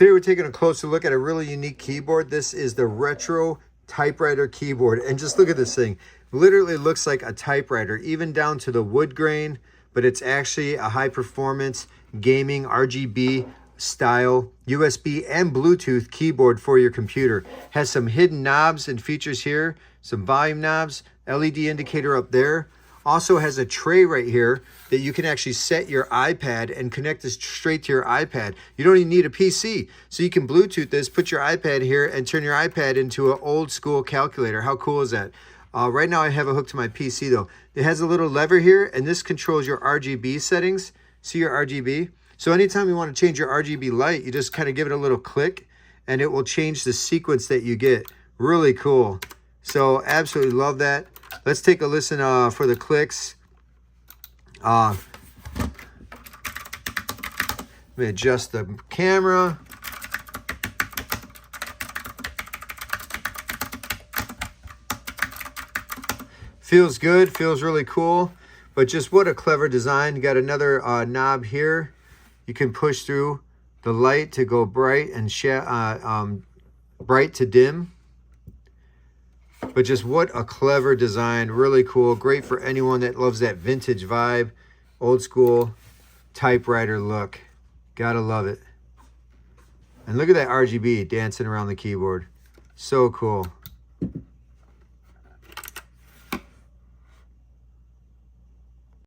Today we're taking a closer look at a really unique keyboard. This is the retro Typewriter keyboard. And just look at this thing. Literally looks like a typewriter, even down to the wood grain, but it's actually a high performance gaming RGB style USB and Bluetooth keyboard for your computer. Has some hidden knobs and features here, some volume knobs, LED indicator up there. Also has a tray right here that you can actually set your iPad and connect this straight to your iPad. You don't even need a PC. So you can Bluetooth this, put your iPad here, and turn your iPad into an old school calculator. How cool is that? Right now I have it hooked to my PC though. It has a little lever here, and this controls your RGB settings. See your RGB? So anytime you want to change your RGB light, you just kind of give it a little click, and it will change the sequence that you get. Really cool. So absolutely love that. Let's take a listen for the clicks. Let me adjust the camera. Feels good, feels really cool, but just what a clever design. You got another knob here. You can push through the light to go bright and bright to dim. But just what a clever design, really cool. Great for anyone that loves that vintage vibe, old school typewriter look. Gotta love it. And look at that RGB dancing around the keyboard. So cool.